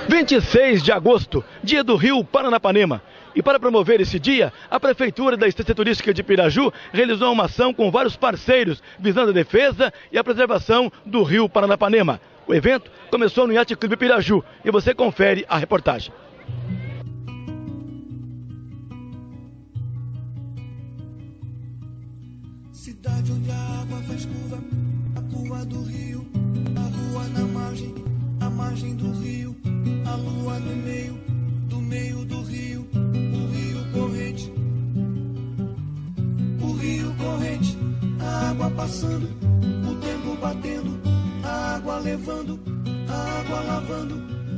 26 de agosto, dia do Rio Paranapanema. E para promover esse dia, a Prefeitura da Estância Turística de Piraju realizou uma ação com vários parceiros, visando a defesa e a preservação do Rio Paranapanema. O evento começou no Yacht Clube Piraju e você confere a reportagem. Cidade onde a água faz curva, a curva do rio, a rua na margem, a margem do rio, a lua no meio do rio, o rio corrente, a água passando, o tempo batendo, a água levando, a água lavando,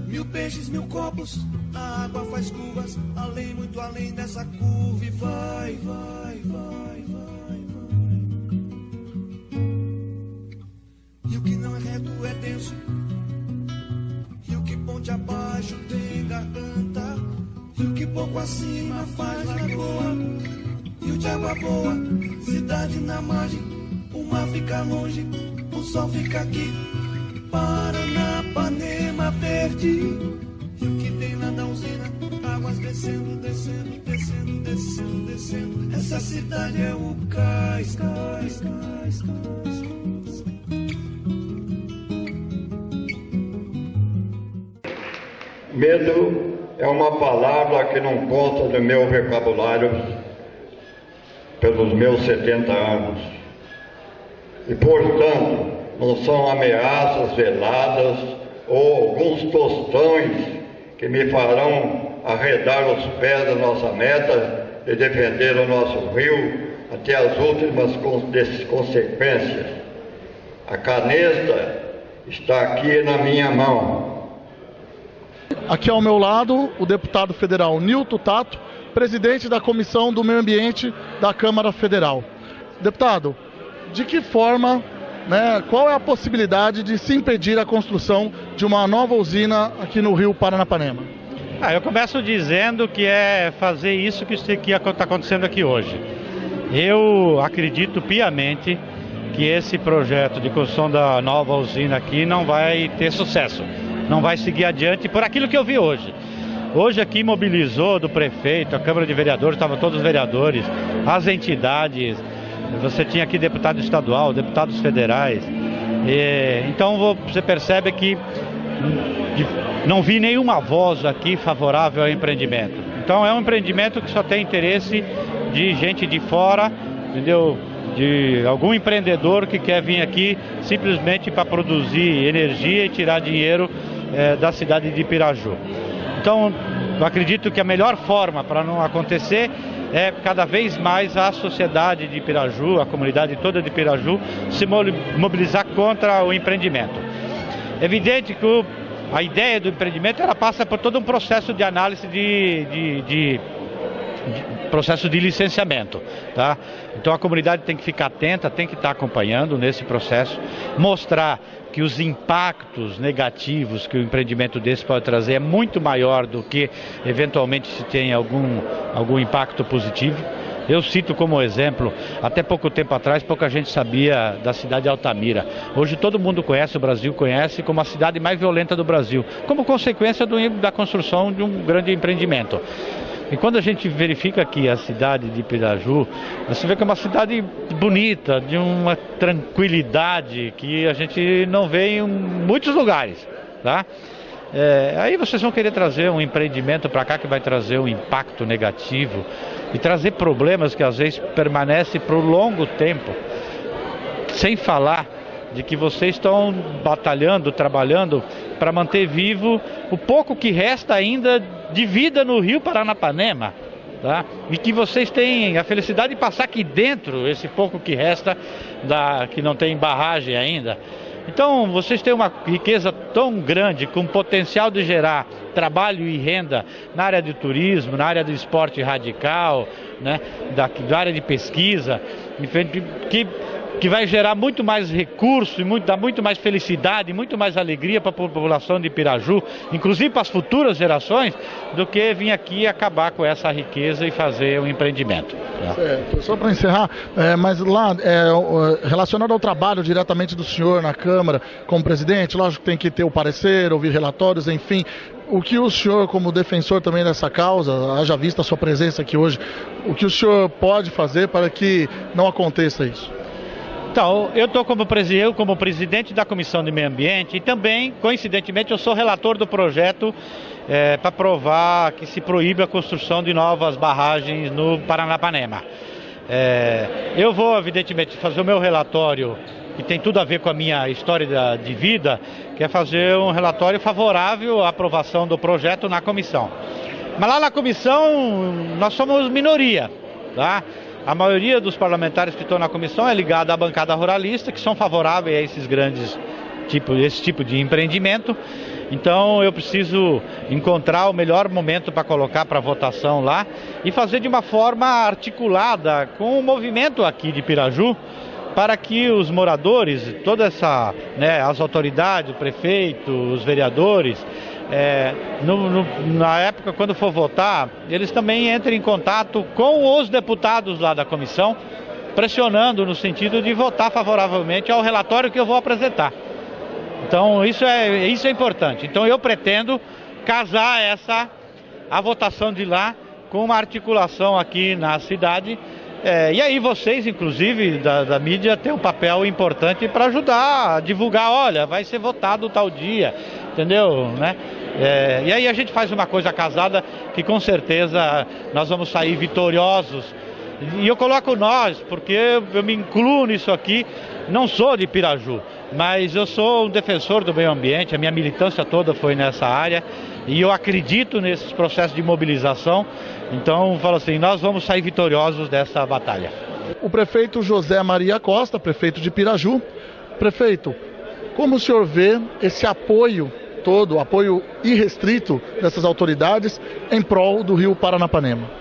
mil peixes, mil copos, a água faz curvas, além, muito além dessa curva e vai, vai, vai, vai, vai. E o que não é reto é denso, e o que ponte abaixo tem garganta, e o que pouco acima faz lagoa, e o de água boa, cidade na margem, o mar fica longe, o sol fica aqui, Paranapanema verde, e o que vem lá da usina, águas descendo, descendo, descendo, descendo, descendo, essa cidade é o cais, cais, cais, cais. Medo é uma palavra que não consta no meu vocabulário pelos meus 70 anos. E, portanto, não são ameaças veladas ou alguns tostões que me farão arredar os pés da nossa meta de defender o nosso rio até as últimas consequências. A caneta está aqui na minha mão. Aqui ao meu lado, o deputado federal Nilton Tato, presidente da Comissão do Meio Ambiente da Câmara Federal. Deputado, de que forma, qual é a possibilidade de se impedir a construção de uma nova usina aqui no Rio Paranapanema? Eu começo dizendo que é fazer isso que está acontecendo aqui hoje. Eu acredito piamente que esse projeto de construção da nova usina aqui não vai ter sucesso. Não vai seguir adiante por aquilo que eu vi hoje. Hoje aqui mobilizou do prefeito, a Câmara de Vereadores, estavam todos os vereadores, as entidades, você tinha aqui deputado estadual, deputados federais. Então você percebe que não vi nenhuma voz aqui favorável ao empreendimento. Então é um empreendimento que só tem interesse de gente de fora, entendeu? De algum empreendedor que quer vir aqui simplesmente para produzir energia e tirar dinheiro da cidade de Piraju. Então, eu acredito que a melhor forma para não acontecer é cada vez mais a sociedade de Piraju, a comunidade toda de Piraju, se mobilizar contra o empreendimento. É evidente que a ideia do empreendimento ela passa por todo um processo de análise processo de licenciamento, tá? Então a comunidade tem que ficar atenta, tem que estar acompanhando nesse processo, mostrar que os impactos negativos que o empreendimento desse pode trazer é muito maior do que eventualmente se tem algum impacto positivo. Eu cito como exemplo, até pouco tempo atrás, pouca gente sabia da cidade de Altamira. Hoje todo mundo conhece, o Brasil conhece como a cidade mais violenta do Brasil, como consequência da construção de um grande empreendimento. E quando a gente verifica aqui a cidade de Piraju, você vê que é uma cidade bonita, de uma tranquilidade que a gente não vê em muitos lugares, tá? Aí vocês vão querer trazer um empreendimento para cá que vai trazer um impacto negativo e trazer problemas que às vezes permanecem por longo tempo, sem falar de que vocês estão batalhando, trabalhando para manter vivo o pouco que resta ainda de vida no Rio Paranapanema, tá? E que vocês têm a felicidade de passar aqui dentro, esse pouco que resta, que não tem barragem ainda. Então vocês têm uma riqueza tão grande, com potencial de gerar trabalho e renda na área de turismo, na área do esporte radical, da área de pesquisa, que que vai gerar muito mais recurso e dar muito mais felicidade, muito mais alegria para a população de Piraju, inclusive para as futuras gerações, do que vir aqui acabar com essa riqueza e fazer um empreendimento. Certo. Só para encerrar, mas lá, relacionado ao trabalho diretamente do senhor na Câmara como presidente, lógico que tem que ter o parecer, ouvir relatórios, enfim. O que o senhor, como defensor também dessa causa, haja vista a sua presença aqui hoje, o que o senhor pode fazer para que não aconteça isso? Então, eu estou como presidente da Comissão de Meio Ambiente e também, coincidentemente, eu sou relator do projeto para provar que se proíbe a construção de novas barragens no Paranapanema. Eu vou, evidentemente, fazer o meu relatório, que tem tudo a ver com a minha história de vida, que é fazer um relatório favorável à aprovação do projeto na comissão. Mas lá na comissão, nós somos minoria, tá? A maioria dos parlamentares que estão na comissão é ligada à bancada ruralista, que são favoráveis a esse tipo de empreendimento. Então eu preciso encontrar o melhor momento para colocar para votação lá e fazer de uma forma articulada com o movimento aqui de Piraju, para que os moradores, as autoridades, o prefeito, os vereadores, na época quando for votar, eles também entrem em contato com os deputados lá da comissão, pressionando no sentido de votar favoravelmente ao relatório que eu vou apresentar. Então isso é importante. Então eu pretendo casar a votação de lá com uma articulação aqui na cidade. E aí vocês, inclusive, da mídia, têm um papel importante para ajudar a divulgar, olha, vai ser votado tal dia, entendeu? Né? E aí a gente faz uma coisa casada que com certeza nós vamos sair vitoriosos. E eu coloco nós, porque eu me incluo nisso aqui, não sou de Piraju, mas eu sou um defensor do meio ambiente, a minha militância toda foi nessa área, e eu acredito nesses processos de mobilização. Então, falo assim, nós vamos sair vitoriosos dessa batalha. O prefeito José Maria Costa, prefeito de Piraju. Prefeito, como o senhor vê esse apoio todo, apoio irrestrito dessas autoridades em prol do Rio Paranapanema?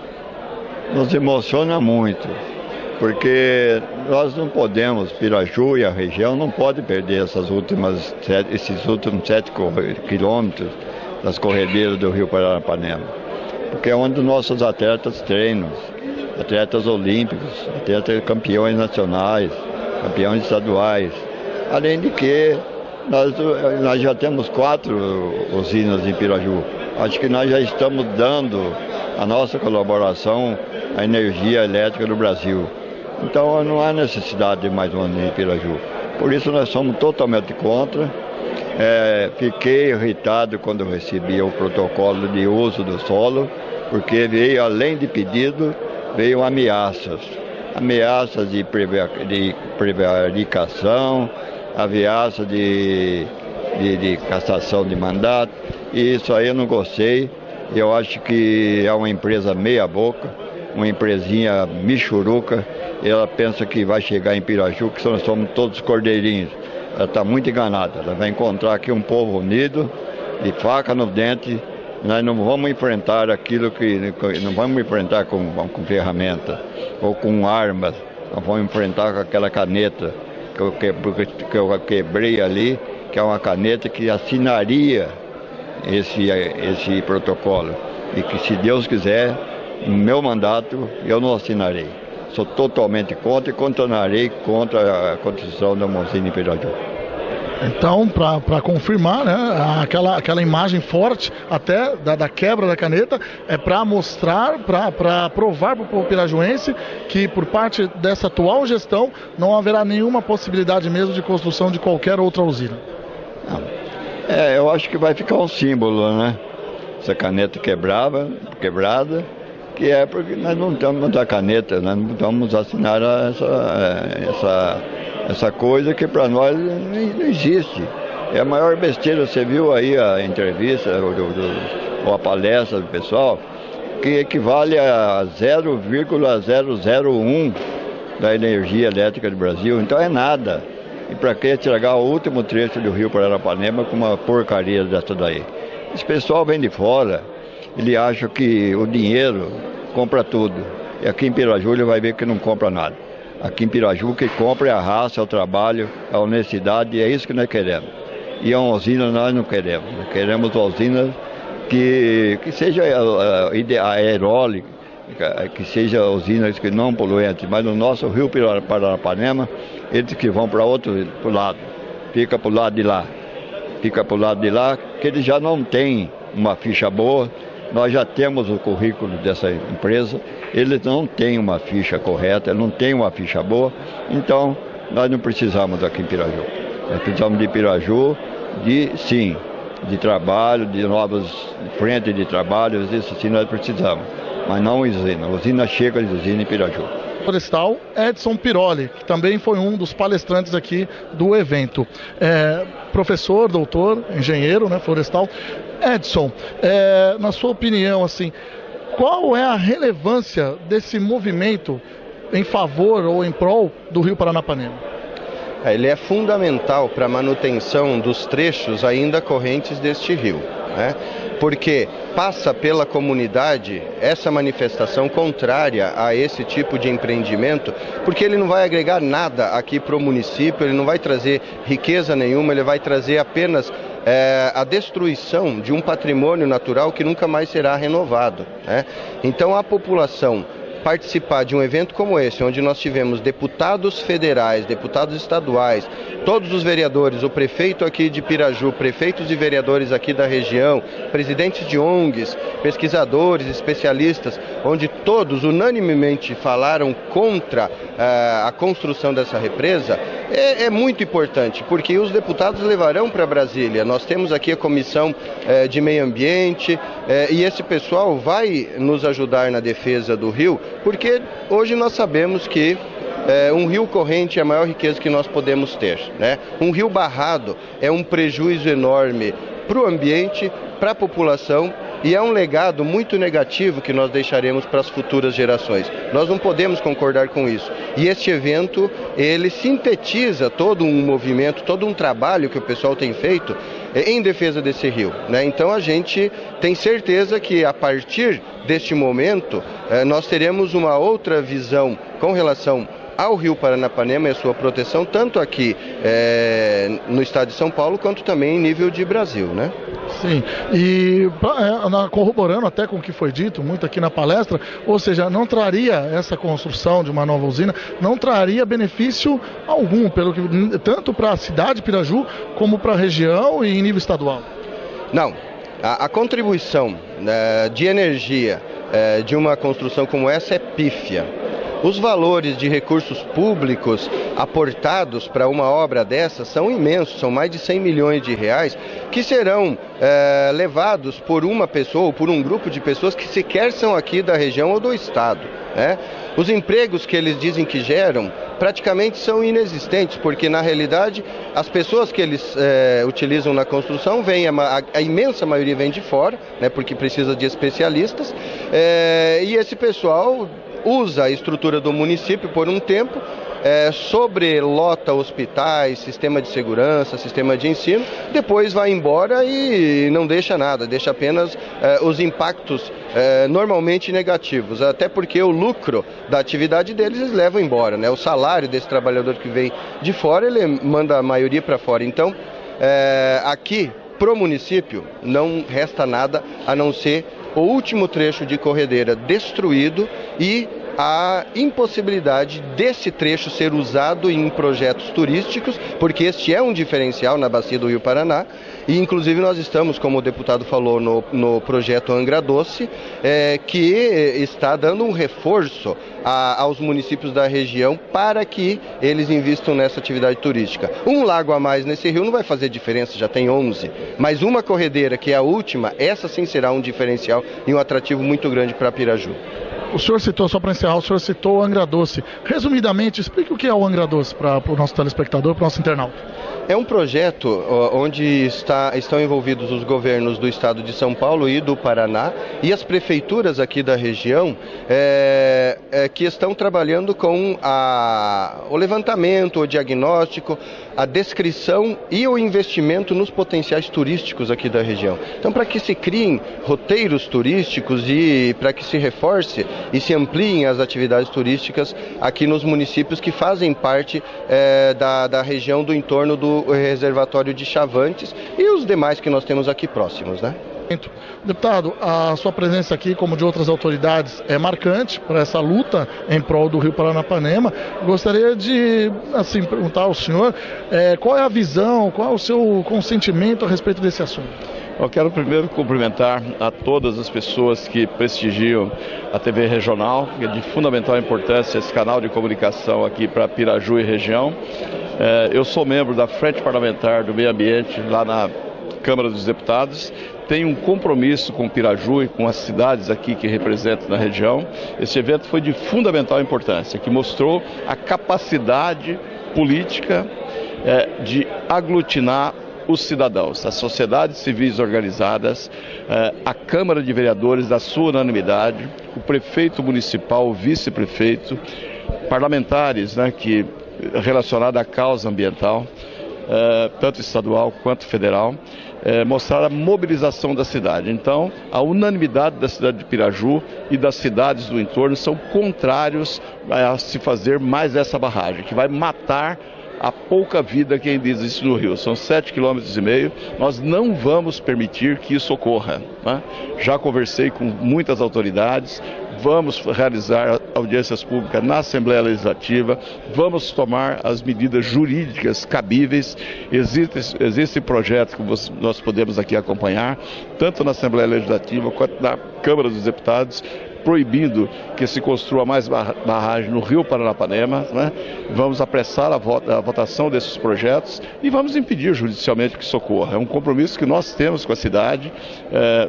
Nos emociona muito, porque nós não podemos, Piraju e a região não pode perder esses últimos 7 quilômetros das corredeiras do Rio Paranapanema, porque é onde nossos atletas treinam, atletas olímpicos, atletas campeões nacionais, campeões estaduais, além de que nós já temos 4 usinas em Piraju. Acho que nós já estamos dando a nossa colaboração à energia elétrica do Brasil. Então não há necessidade de mais uma usina em Piraju. Por isso nós somos totalmente contra. Fiquei irritado quando recebi o protocolo de uso do solo, porque veio, além de pedido, veio ameaças de prevaricação, ameaça de cassação de mandato, e isso aí eu não gostei. Eu acho que é uma empresa meia boca, uma empresinha michuruca. Ela pensa que vai chegar em Piraju, que nós somos todos cordeirinhos. Ela está muito enganada. Ela vai encontrar aqui um povo unido, de faca no dente. Nós não vamos enfrentar aquilo não vamos enfrentar com ferramenta ou com armas. Nós vamos enfrentar com aquela caneta que eu quebrei ali, que é uma caneta que assinaria esse protocolo. E que, se Deus quiser, no meu mandato, eu não assinarei. Sou totalmente contra e continuarei contra a construção da usina em Piraju. Então, para confirmar, né, aquela imagem forte até da quebra da caneta, é para mostrar, para provar para o povo pirajuense que, por parte dessa atual gestão, não haverá nenhuma possibilidade mesmo de construção de qualquer outra usina. Eu acho que vai ficar um símbolo, né? Essa caneta quebrada, que é porque nós não temos a caneta, nós não vamos assinar essa coisa que para nós não existe. É a maior besteira. Você viu aí a entrevista ou a palestra do pessoal, que equivale a 0,001 da energia elétrica do Brasil. Então é nada. E para que estragar o último trecho do Rio Paranapanema com uma porcaria dessa daí? Esse pessoal vem de fora, ele acha que o dinheiro compra tudo. E aqui em Piraju ele vai ver que não compra nada. aqui em Piraju, que compre a raça, o trabalho, a honestidade, e é isso que nós queremos. E a usina nós não queremos. Nós queremos usinas que seja aerólica, que seja usinas que não poluentes, mas no nosso rio Paranapanema, eles que vão para outro lado, fica para o lado de lá, que eles já não têm uma ficha boa. Nós já temos o currículo dessa empresa, eles não têm uma ficha correta, não têm uma ficha boa, então nós não precisamos aqui em Piraju. Nós precisamos de Piraju, de trabalho, de novas frentes de trabalho, isso sim nós precisamos, mas não usina. Usina chega de usina em Piraju. Florestal, Edson Piroli, que também foi um dos palestrantes aqui do evento. Professor, doutor, engenheiro, né, florestal. Edson, na sua opinião, assim, qual é a relevância desse movimento em favor ou em prol do Rio Paranapanema? Ele é fundamental para a manutenção dos trechos ainda correntes deste rio, né? Porque passa pela comunidade essa manifestação contrária a esse tipo de empreendimento, porque ele não vai agregar nada aqui para o município, ele não vai trazer riqueza nenhuma, ele vai trazer apenas a destruição de um patrimônio natural que nunca mais será renovado, né? Então a população participar de um evento como esse, onde nós tivemos deputados federais, deputados estaduais, todos os vereadores, o prefeito aqui de Piraju, prefeitos e vereadores aqui da região, presidentes de ONGs, pesquisadores, especialistas, onde todos unanimemente falaram contra a construção dessa represa, é muito importante, porque os deputados levarão para Brasília. Nós temos aqui a Comissão de Meio Ambiente e esse pessoal vai nos ajudar na defesa do rio, porque hoje nós sabemos que um rio corrente é a maior riqueza que nós podemos ter, né? Um rio barrado é um prejuízo enorme para o ambiente, para a população, e é um legado muito negativo que nós deixaremos para as futuras gerações. Nós não podemos concordar com isso. E este evento, ele sintetiza todo um movimento, todo um trabalho que o pessoal tem feito em defesa desse rio, né? Então a gente tem certeza que a partir deste momento nós teremos uma outra visão com relação ao Rio Paranapanema e a sua proteção, tanto aqui no estado de São Paulo, quanto também em nível de Brasil, né? Sim, e corroborando até com o que foi dito muito aqui na palestra, ou seja, não traria essa construção de uma nova usina, não traria benefício algum, tanto para a cidade de Piraju, como para a região e em nível estadual. Não, a contribuição de energia de uma construção como essa é pífia. Os valores de recursos públicos aportados para uma obra dessa são imensos, são mais de 100 milhões de reais, que serão levados por uma pessoa ou por um grupo de pessoas que sequer são aqui da região ou do estado, né? Os empregos que eles dizem que geram praticamente são inexistentes, porque na realidade as pessoas que eles utilizam na construção, a imensa maioria vem de fora, né, porque precisa de especialistas, e esse pessoal usa a estrutura do município por um tempo, sobrelota hospitais, sistema de segurança, sistema de ensino, depois vai embora e não deixa nada, deixa apenas os impactos normalmente negativos, até porque o lucro da atividade deles eles levam embora, né? O salário desse trabalhador que vem de fora, ele manda a maioria para fora. Então, aqui pro município não resta nada a não ser o último trecho de corredeira destruído e a impossibilidade desse trecho ser usado em projetos turísticos, porque este é um diferencial na bacia do Rio Paraná, e inclusive nós estamos, como o deputado falou, no projeto Angra Doce, que está dando um reforço aos municípios da região para que eles invistam nessa atividade turística. Um lago a mais nesse rio não vai fazer diferença, já tem 11, mas uma corredeira, que é a última, essa sim será um diferencial e um atrativo muito grande para Piraju. O senhor citou, só para encerrar, o senhor citou o Angra Doce. Resumidamente, explique o que é o Angra Doce para o nosso telespectador, para o nosso internauta. É um projeto onde estão envolvidos os governos do estado de São Paulo e do Paraná e as prefeituras aqui da região que estão trabalhando com o levantamento, o diagnóstico, a descrição e o investimento nos potenciais turísticos aqui da região. Então, para que se criem roteiros turísticos e para que se reforce e se ampliem as atividades turísticas aqui nos municípios que fazem parte da região do entorno do reservatório de Chavantes e os demais que nós temos aqui próximos, né? Deputado, a sua presença aqui, como de outras autoridades, é marcante para essa luta em prol do Rio Paranapanema. Gostaria de perguntar ao senhor qual é a visão, qual é o seu consentimento a respeito desse assunto. Eu quero primeiro cumprimentar a todas as pessoas que prestigiam a TV regional, que é de fundamental importância esse canal de comunicação aqui para Piraju e região. Eu sou membro da Frente Parlamentar do Meio Ambiente lá na Câmara dos Deputados. Tenho um compromisso com Piraju e com as cidades aqui que representam na região. Esse evento foi de fundamental importância, que mostrou a capacidade política de aglutinar os cidadãos, as sociedades civis organizadas, a Câmara de Vereadores, da sua unanimidade, o prefeito municipal, o vice-prefeito, parlamentares, né, relacionados à causa ambiental, tanto estadual quanto federal, mostrar a mobilização da cidade. Então, a unanimidade da cidade de Piraju e das cidades do entorno são contrários a se fazer mais essa barragem, que vai matar a pouca vida que ainda existe no rio. São 7,5 km. Nós não vamos permitir que isso ocorra, né? Já conversei com muitas autoridades, vamos realizar audiências públicas na Assembleia Legislativa, vamos tomar as medidas jurídicas cabíveis. Existem projetos que nós podemos aqui acompanhar, tanto na Assembleia Legislativa quanto na Câmara dos Deputados, proibindo que se construa mais barragem no Rio Paranapanema, né? Vamos apressar a votação desses projetos e vamos impedir judicialmente que isso ocorra. É um compromisso que nós temos com a cidade.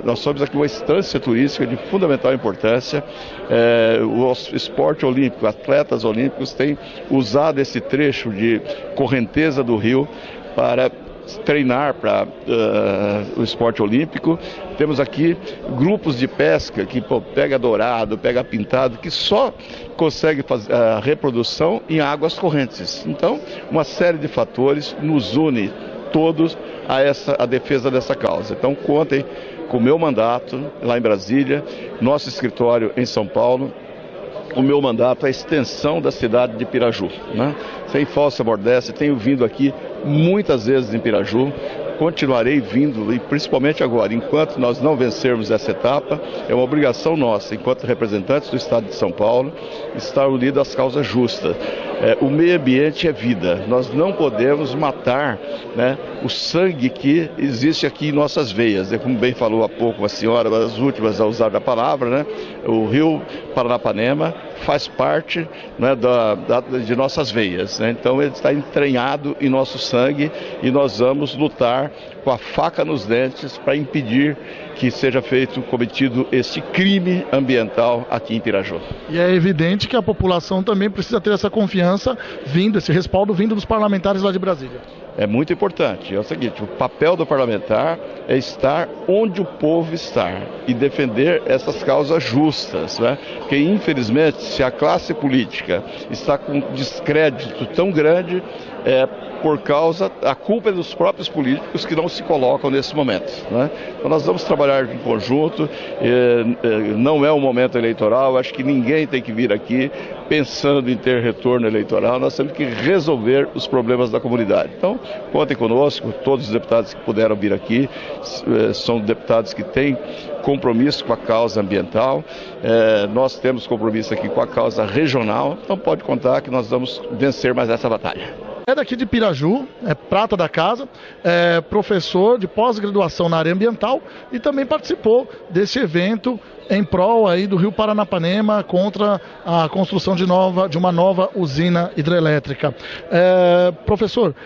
Nós somos aqui uma instância turística de fundamental importância. O esporte olímpico, atletas olímpicos têm usado esse trecho de correnteza do rio para treinar para o esporte olímpico. Temos aqui grupos de pesca que pega dourado, pega pintado, que só consegue fazer a reprodução em águas correntes. Então, uma série de fatores nos une todos a defesa dessa causa. Então, contem com o meu mandato lá em Brasília, nosso escritório em São Paulo. O meu mandato é a extensão da cidade de Piraju, né? Sem falsa modéstia, tenho vindo aqui muitas vezes em Piraju, continuarei vindo, e principalmente agora, enquanto nós não vencermos essa etapa, é uma obrigação nossa, enquanto representantes do Estado de São Paulo, estar unidos às causas justas. O meio ambiente é vida, nós não podemos matar, né, o sangue que existe aqui em nossas veias. Como bem falou há pouco a senhora, as últimas a usar a palavra, né, o Rio Paranapanema faz parte, né, de nossas veias, né? Então ele está entranhado em nosso sangue e nós vamos lutar com a faca nos dentes para impedir que seja cometido esse crime ambiental aqui em Piraju. E é evidente que a população também precisa ter essa confiança esse respaldo vindo dos parlamentares lá de Brasília. É muito importante. É o seguinte, o papel do parlamentar é estar onde o povo está e defender essas causas justas, né? Porque, infelizmente, se a classe política está com um descrédito tão grande, a culpa é dos próprios políticos que não se colocam nesse momento, né? Então nós vamos trabalhar em conjunto, não é um momento eleitoral, acho que ninguém tem que vir aqui pensando em ter retorno eleitoral, nós temos que resolver os problemas da comunidade. Então, contem conosco, todos os deputados que puderam vir aqui, são deputados que têm compromisso com a causa ambiental, nós temos compromisso aqui com a causa regional, então pode contar que nós vamos vencer mais essa batalha. É daqui de Piraju, é prata da casa, é professor de pós-graduação na área ambiental e também participou desse evento em prol aí do Rio Paranapanema contra a construção de uma nova usina hidrelétrica. Professor,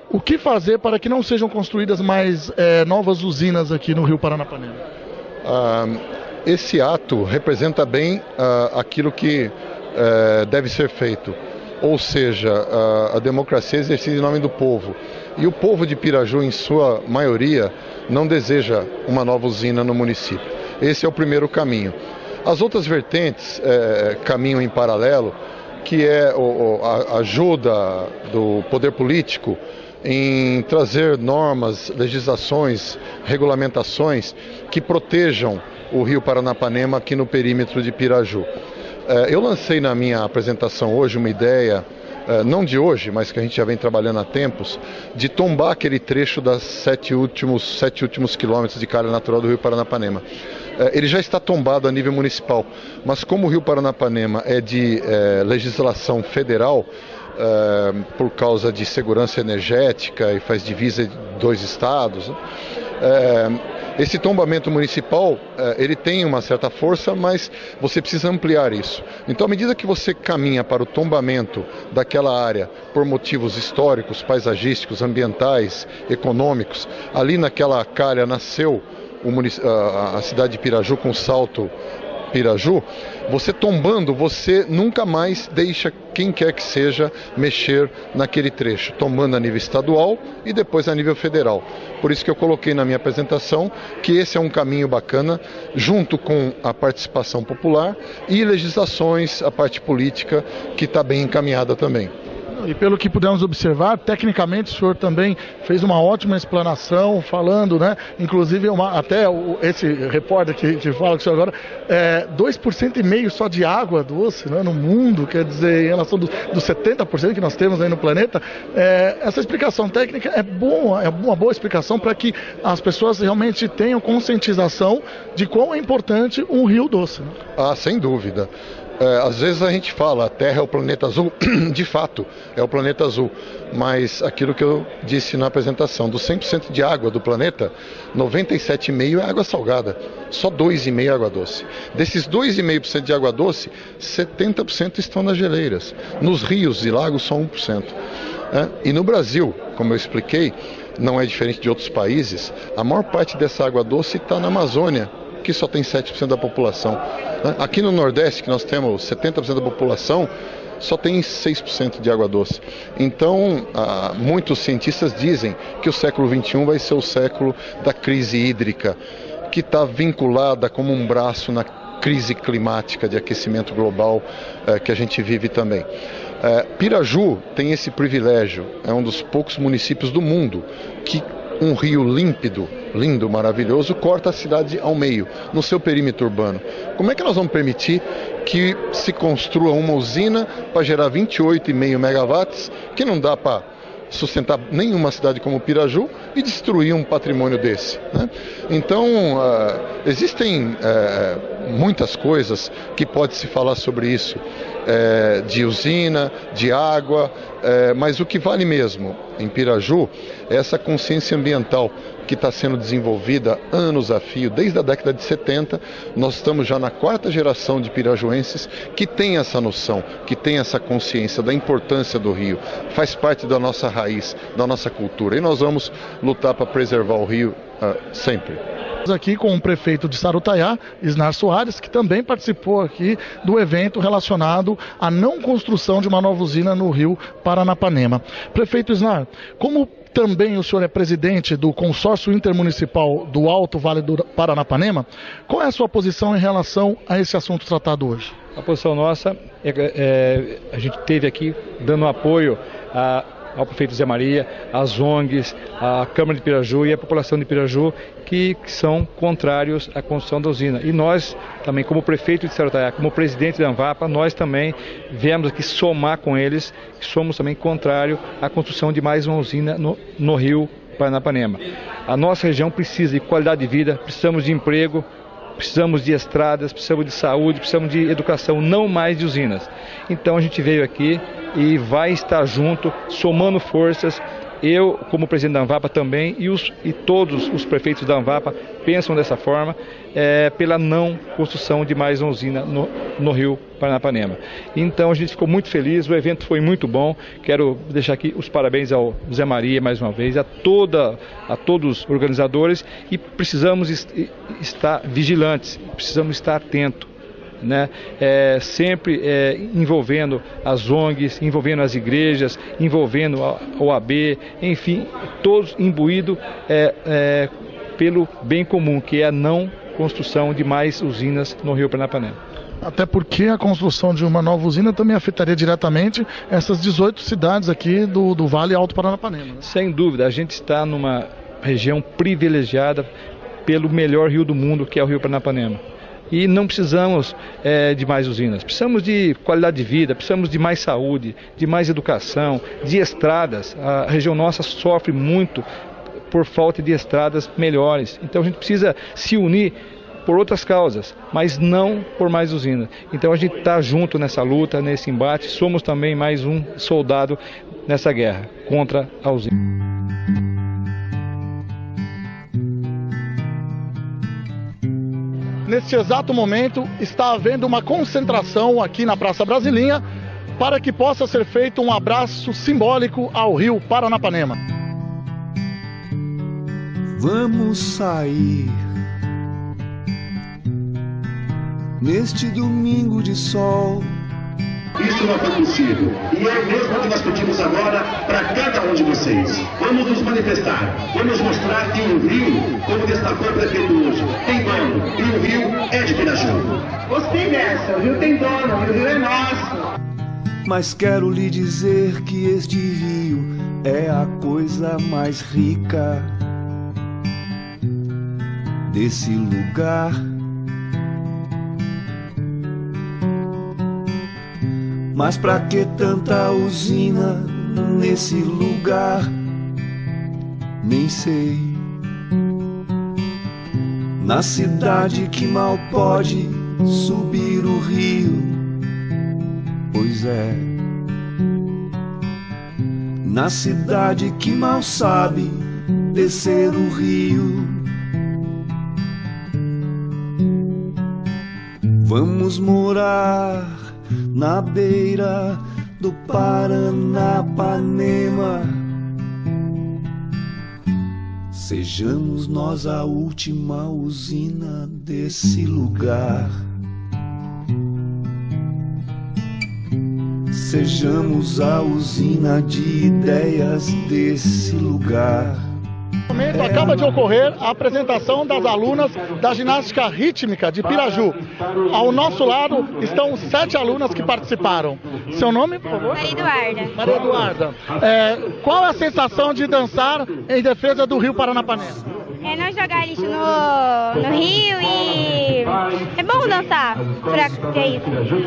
o que fazer para que não sejam construídas mais novas usinas aqui no Rio Paranapanema? Esse ato representa bem aquilo que deve ser feito. Ou seja, a democracia é exercida em nome do povo. E o povo de Piraju, em sua maioria, não deseja uma nova usina no município. Esse é o primeiro caminho. As outras vertentes caminham em paralelo, que é a ajuda do poder político em trazer normas, legislações, regulamentações que protejam o Rio Paranapanema aqui no perímetro de Piraju. Eu lancei na minha apresentação hoje uma ideia, não de hoje, mas que a gente já vem trabalhando há tempos, de tombar aquele trecho das 7 últimos quilômetros de calha natural do Rio Paranapanema. Ele já está tombado a nível municipal, mas como o Rio Paranapanema é de legislação federal, por causa de segurança energética e faz divisa de 2 estados, esse tombamento municipal, ele tem uma certa força, mas você precisa ampliar isso. Então, à medida que você caminha para o tombamento daquela área por motivos históricos, paisagísticos, ambientais, econômicos, ali naquela calha nasceu a cidade de Piraju com o salto Piraju, você tombando, você nunca mais deixa quem quer que seja mexer naquele trecho, tombando a nível estadual e depois a nível federal. Por isso que eu coloquei na minha apresentação que esse é um caminho bacana, junto com a participação popular e legislações, a parte política, que está bem encaminhada também. E pelo que pudemos observar, tecnicamente o senhor também fez uma ótima explanação, falando, né? Inclusive, esse repórter que fala com o senhor agora, 2,5% só de água doce, né, no mundo, quer dizer, em relação dos 70% que nós temos aí no planeta. Essa explicação técnica é uma boa explicação para que as pessoas realmente tenham conscientização de quão é importante um rio doce. Né? Ah, sem dúvida. Às vezes a gente fala, a Terra é o planeta azul, de fato é o planeta azul, mas aquilo que eu disse na apresentação, dos 100% de água do planeta, 97,5% é água salgada, só 2,5% é água doce. Desses 2,5% de água doce, 70% estão nas geleiras, nos rios e lagos só 1%. E no Brasil, como eu expliquei, não é diferente de outros países, a maior parte dessa água doce está na Amazônia, que só tem 7% da população. Aqui no Nordeste, que nós temos 70% da população, só tem 6% de água doce. Então, muitos cientistas dizem que o século XXI vai ser o século da crise hídrica, que está vinculada como um braço na crise climática de aquecimento global que a gente vive também. Piraju tem esse privilégio, é um dos poucos municípios do mundo que um rio límpido, lindo, maravilhoso, corta a cidade ao meio, no seu perímetro urbano. Como é que nós vamos permitir que se construa uma usina para gerar 28,5 megawatts, que não dá para sustentar nenhuma cidade como Piraju e destruir um patrimônio desse, né? Então, existem muitas coisas que pode se falar sobre isso, de usina, de água, mas o que vale mesmo em Piraju é essa consciência ambiental que está sendo desenvolvida anos a fio, desde a década de 70, nós estamos já na 4ª geração de pirajuenses que tem essa noção, que tem essa consciência da importância do rio, faz parte da nossa raiz, da nossa cultura, e nós vamos lutar para preservar o rio sempre. Aqui com o prefeito de Sarutaiá, Isnar Soares, que também participou aqui do evento relacionado à não construção de uma nova usina no Rio Paranapanema. Prefeito Isnar, como também o senhor é presidente do consórcio intermunicipal do Alto Vale do Paranapanema, qual é a sua posição em relação a esse assunto tratado hoje? A posição nossa a gente teve aqui dando apoio ao prefeito Zé Maria, às ONGs, à Câmara de Piraju e à população de Piraju que são contrários à construção da usina. E nós também, como prefeito de Sarutaiá, como presidente da Anvapa, nós também viemos aqui somar com eles, que somos também contrários à construção de mais uma usina no Rio Paranapanema. A nossa região precisa de qualidade de vida, precisamos de emprego, precisamos de estradas, precisamos de saúde, precisamos de educação, não mais de usinas. Então a gente veio aqui e vai estar junto, somando forças. Eu, como presidente da Anvapa também, e todos os prefeitos da Anvapa pensam dessa forma, pela não construção de mais uma usina no Rio Paranapanema. Então a gente ficou muito feliz, o evento foi muito bom. Quero deixar aqui os parabéns ao Zé Maria mais uma vez, a todos os organizadores, e precisamos estar vigilantes, precisamos estar atentos, né? Sempre envolvendo as ONGs, envolvendo as igrejas, envolvendo a OAB, enfim, todos imbuídos pelo bem comum, que é a não construção de mais usinas no Rio Paranapanema. Até porque a construção de uma nova usina também afetaria diretamente essas 18 cidades aqui do Vale Alto Paranapanema, né? Sem dúvida, a gente está numa região privilegiada pelo melhor rio do mundo, que é o Rio Paranapanema. E não precisamos de mais usinas, precisamos de qualidade de vida, precisamos de mais saúde, de mais educação, de estradas. A região nossa sofre muito por falta de estradas melhores. Então a gente precisa se unir por outras causas, mas não por mais usinas. Então a gente está junto nessa luta, nesse embate, somos também mais um soldado nessa guerra contra a usina. Neste exato momento está havendo uma concentração aqui na Praça Brasilinha para que possa ser feito um abraço simbólico ao rio Paranapanema. Vamos sair neste domingo de sol. Isso não foi possível. E é mesmo que nós pedimos agora para cada um de vocês. Vamos nos manifestar. Vamos mostrar que o rio, como destacou o prefeito hoje, tem dono. E o rio é de Piraju. Gostei dessa. O rio tem dono. O rio é nosso. Mas quero lhe dizer que este rio é a coisa mais rica desse lugar. Mas pra que tanta usina nesse lugar? Nem sei. Na cidade que mal pode subir o rio, pois é. Na cidade que mal sabe descer o rio, vamos morar na beira do Paranapanema. Sejamos nós a última usina desse lugar. Sejamos a usina de ideias desse lugar. Acaba de ocorrer a apresentação das alunas da ginástica rítmica de Piraju. Ao nosso lado estão 7 alunas que participaram. Seu nome, por favor? Maria Eduarda. Maria Eduarda. Qual é a sensação de dançar em defesa do rio Paranapanema? É não jogar lixo no rio e é bom dançar, que é isso.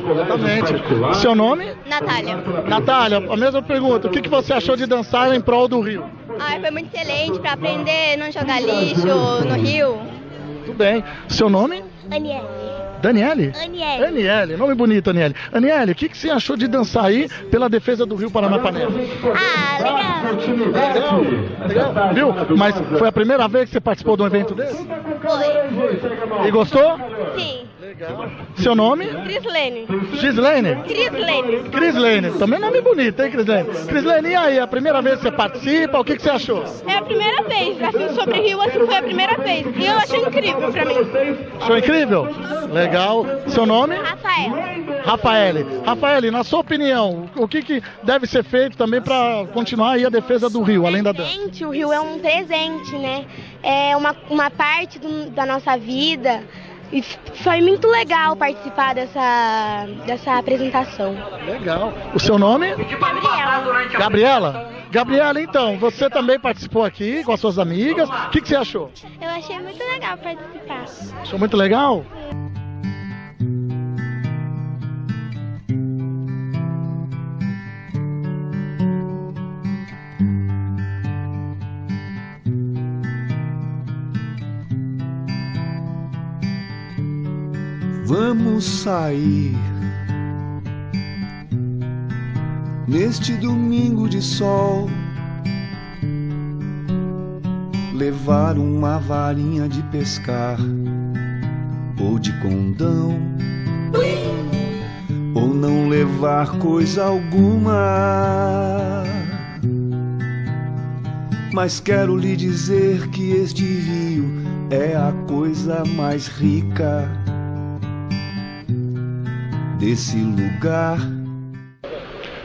Exatamente. Seu nome? Natália. Natália, a mesma pergunta. O que você achou de dançar em prol do rio? Foi muito excelente para aprender a não jogar lixo no rio. Tudo bem. Seu nome? Aniele. Daniele? Aniele. Aniele, nome bonito, Aniele. Aniele, o que você achou de dançar aí pela defesa do rio Paranapanema? Legal. Legal. Viu? Mas foi a primeira vez que você participou de um evento desse? Foi. E gostou? Sim. Legal. Seu nome? Crislene. Gislene? Crislene. Crislene. Também nome bonito, hein, Crislene? Crislene, e aí? A primeira vez que você participa, o que você achou? É a primeira vez. Assim, sobre rio, assim, foi a primeira vez. E eu achei incrível pra mim. Achou incrível? Legal. Seu nome? Rafael. Rafael, na sua opinião, o que deve ser feito também para continuar aí a defesa do rio, além da dança? O rio é um presente, né? É uma parte da nossa vida. E foi muito legal participar dessa apresentação. Legal. O seu nome? Gabriela? Gabriela, então, você também participou aqui com as suas amigas. O que você achou? Eu achei muito legal participar. Achou muito legal? Vamos sair neste domingo de sol, levar uma varinha de pescar ou de condão, ou não levar coisa alguma. Mas quero lhe dizer que este rio é a coisa mais rica desse lugar.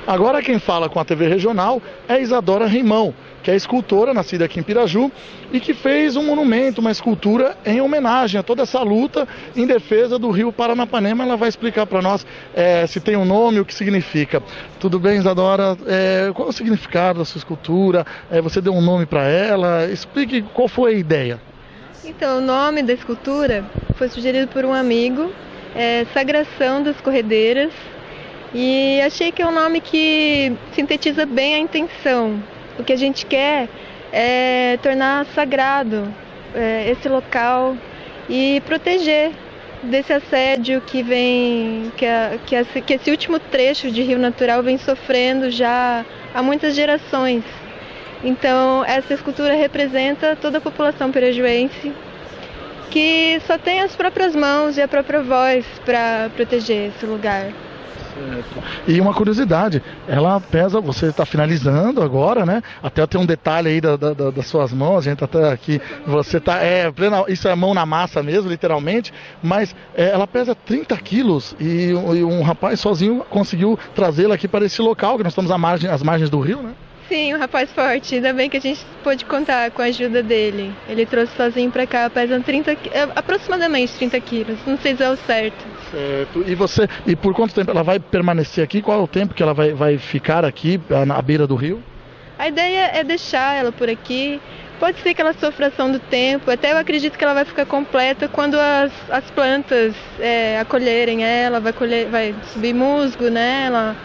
Agora quem fala com a TV Regional é Isadora Rimão, que é escultora nascida aqui em Piraju e que fez um monumento, uma escultura em homenagem a toda essa luta em defesa do rio Paranapanema. Ela vai explicar para nós se tem um nome, o que significa. Tudo bem, Isadora? Qual é o significado da sua escultura? Você deu um nome para ela? Explique qual foi a ideia. Então, o nome da escultura foi sugerido por um amigo, Sagração das Corredeiras, e achei que é um nome que sintetiza bem a intenção. O que a gente quer é tornar sagrado esse local e proteger desse assédio que esse último trecho de rio natural vem sofrendo já há muitas gerações. Então, essa escultura representa toda a população pirajuense que só tem as próprias mãos e a própria voz para proteger esse lugar. Certo. E uma curiosidade, ela pesa, você está finalizando agora, né? Até tem um detalhe aí das suas mãos, a gente até aqui, você está, isso é mão na massa mesmo, literalmente, mas ela pesa 30 quilos e um rapaz sozinho conseguiu trazê-la aqui para esse local, que nós estamos às margens do rio, né? Sim, um rapaz forte, ainda bem que a gente pôde contar com a ajuda dele. Ele trouxe sozinho para cá, pesam aproximadamente 30 quilos, não sei dizer ao certo. Certo, e por quanto tempo ela vai permanecer aqui? Qual é o tempo que ela vai ficar aqui, na beira do rio? A ideia é deixar ela por aqui, pode ser que ela sofra ação do tempo, até eu acredito que ela vai ficar completa quando as plantas acolherem ela, vai subir musgo nela.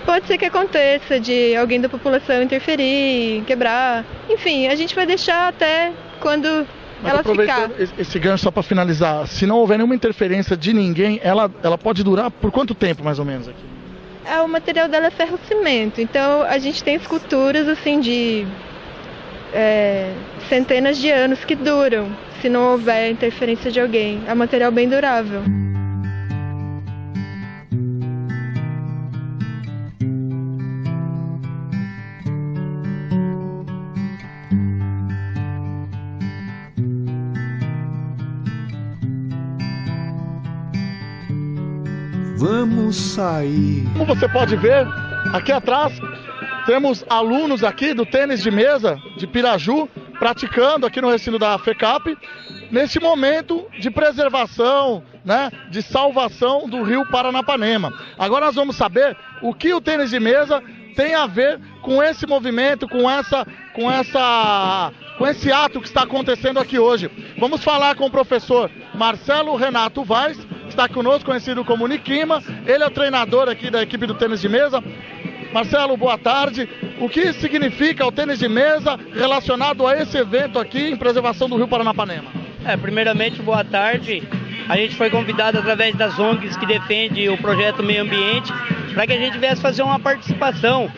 Pode ser que aconteça de alguém da população interferir, quebrar. Enfim, a gente vai deixar até quando ela ficar. Esse gancho só para finalizar, se não houver nenhuma interferência de ninguém, ela pode durar por quanto tempo mais ou menos aqui? O material dela é ferro-cimento, então a gente tem esculturas assim de centenas de anos que duram, se não houver interferência de alguém. É um material bem durável. Vamos sair. Como você pode ver, aqui atrás temos alunos aqui do tênis de mesa de Piraju praticando aqui no recinto da FECAP neste momento de preservação, né, de salvação do rio Paranapanema. Agora nós vamos saber o que o tênis de mesa tem a ver com esse movimento, com esse ato que está acontecendo aqui hoje. Vamos falar com o professor Marcelo Renato Vaz, que está conosco, conhecido como Niquima. Ele é o treinador aqui da equipe do tênis de mesa. Marcelo, boa tarde. O que significa o tênis de mesa relacionado a esse evento aqui em preservação do rio Paranapanema? Primeiramente, boa tarde. A gente foi convidado através das ONGs que defendem o projeto Meio Ambiente para que a gente viesse fazer uma participação,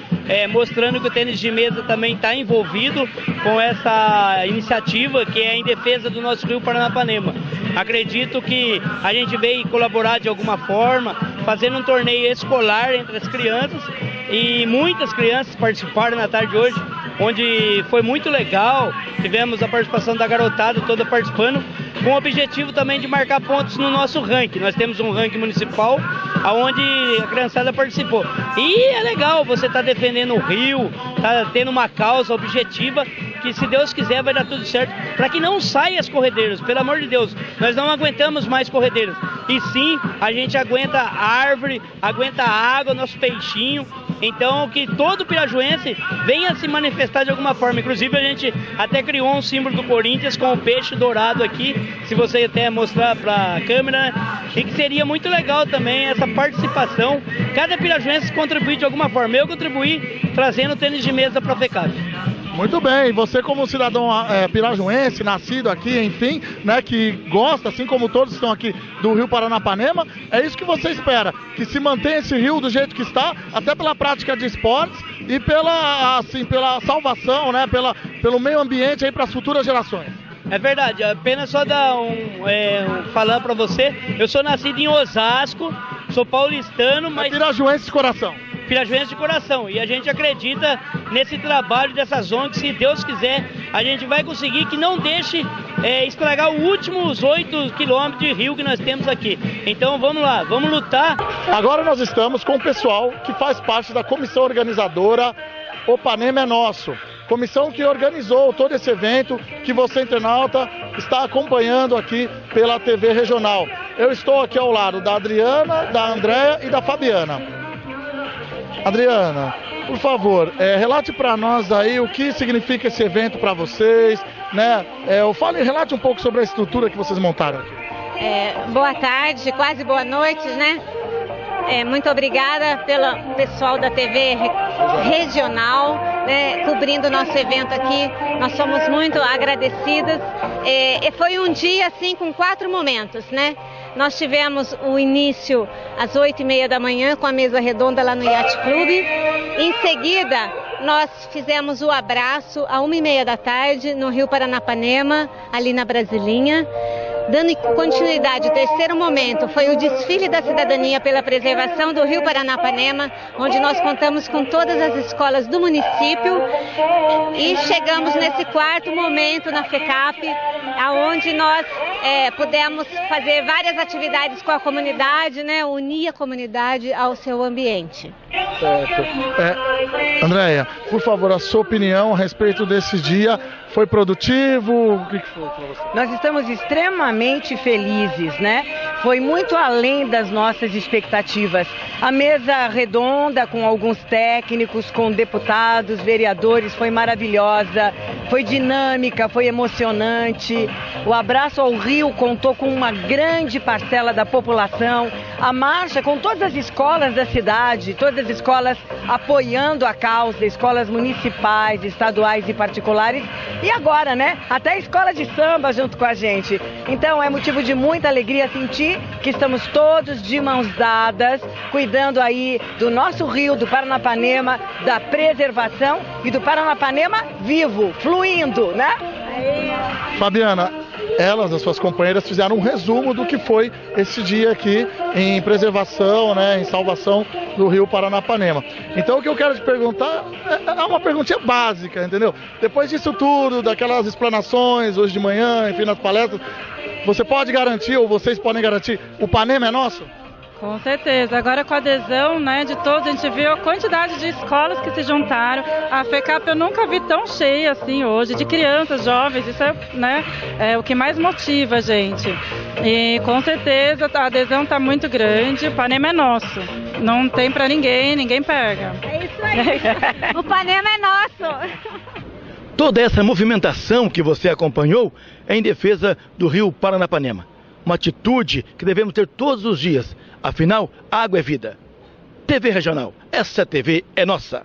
mostrando que o tênis de mesa também está envolvido com essa iniciativa que é em defesa do nosso rio Paranapanema. Acredito que a gente veio colaborar de alguma forma, fazendo um torneio escolar entre as crianças, e muitas crianças participaram na tarde de hoje, onde foi muito legal. Tivemos a participação da garotada toda participando, com o objetivo também de marcar pontos no nosso ranking. Nós temos um ranking municipal, onde a criançada participou. E é legal você estar defendendo o rio, tá tendo uma causa objetiva, que se Deus quiser vai dar tudo certo, para que não saiam as corredeiras, pelo amor de Deus. Nós não aguentamos mais corredeiras, e sim, a gente aguenta a árvore, aguenta a água, nosso peixinho. Então, que todo pirajuense venha se manifestar de alguma forma. Inclusive, a gente até criou um símbolo do Corinthians com o peixe dourado aqui, se você até mostrar para a câmera, e que seria muito legal também essa participação, cada pirajuense contribuir de alguma forma. Eu contribuí trazendo tênis de mesa para a FECAP. Muito bem, você como cidadão pirajuense, nascido aqui, enfim, né, que gosta, assim como todos que estão aqui do rio Paranapanema, é isso que você espera, que se mantenha esse rio do jeito que está, até pela prática de esportes e pela salvação, né, pelo meio ambiente aí para as futuras gerações. É verdade, apenas só dar falar para você, eu sou nascido em Osasco, sou paulistano, mas... pirajuense de coração. Pirajuense de coração, e a gente acredita nesse trabalho dessas ONGs. Se Deus quiser, a gente vai conseguir que não deixe estragar os últimos 8 quilômetros de rio que nós temos aqui. Então vamos lá, vamos lutar. Agora nós estamos com o pessoal que faz parte da comissão organizadora O Panema é Nosso, comissão que organizou todo esse evento que você, internauta, está acompanhando aqui pela TV regional. Eu estou aqui ao lado da Adriana, da Andréia e da Fabiana. Adriana, por favor, relate para nós aí o que significa esse evento para vocês, né? Relate um pouco sobre a estrutura que vocês montaram aqui. Boa tarde, quase boa noite, né? Muito obrigada pelo pessoal da TV regional, né, cobrindo o nosso evento aqui. Nós somos muito agradecidas. Foi um dia assim com 4 momentos, né? Nós tivemos o início às 8h30 da manhã com a mesa redonda lá no Yacht Club. Em seguida, nós fizemos o abraço à 1h30 da tarde no Rio Paranapanema, ali na Brasilinha. Dando continuidade, o terceiro momento foi o desfile da cidadania pela preservação do Rio Paranapanema, onde nós contamos com todas as escolas do município e chegamos nesse quarto momento na FECAP, aonde nós pudemos fazer várias atividades com a comunidade, né, unir a comunidade ao seu ambiente. Certo. Andréia, por favor, a sua opinião a respeito desse dia. Foi produtivo? O que foi para você? Nós estamos extremamente felizes, né? Foi muito além das nossas expectativas. A mesa redonda com alguns técnicos, com deputados, vereadores, foi maravilhosa, foi dinâmica, foi emocionante. O abraço ao Rio contou com uma grande parcela da população. A marcha com todas as escolas da cidade, todas as escolas apoiando a causa, escolas municipais, estaduais e particulares. E agora, né? Até a escola de samba junto com a gente. Então é motivo de muita alegria sentir que estamos todos de mãos dadas, cuidando aí do nosso rio, do Paranapanema, da preservação e do Paranapanema vivo, fluindo, né? Fabiana, as suas companheiras, fizeram um resumo do que foi esse dia aqui em preservação, né, em salvação do Rio Paranapanema. Então o que eu quero te perguntar é uma perguntinha básica, entendeu? Depois disso tudo, daquelas explanações hoje de manhã, enfim, nas palestras, você pode garantir, ou vocês podem garantir, o Panema é nosso? Com certeza. Agora com a adesão, né, de todos, a gente viu a quantidade de escolas que se juntaram. A FECAP eu nunca vi tão cheia assim hoje, de crianças, jovens, isso é, né, o que mais motiva a gente. E com certeza a adesão está muito grande, o Panema é nosso. Não tem para ninguém, ninguém pega. É isso aí. O Panema é nosso. Toda essa movimentação que você acompanhou é em defesa do Rio Paranapanema. Uma atitude que devemos ter todos os dias. Afinal, água é vida. TV Regional, essa TV é nossa.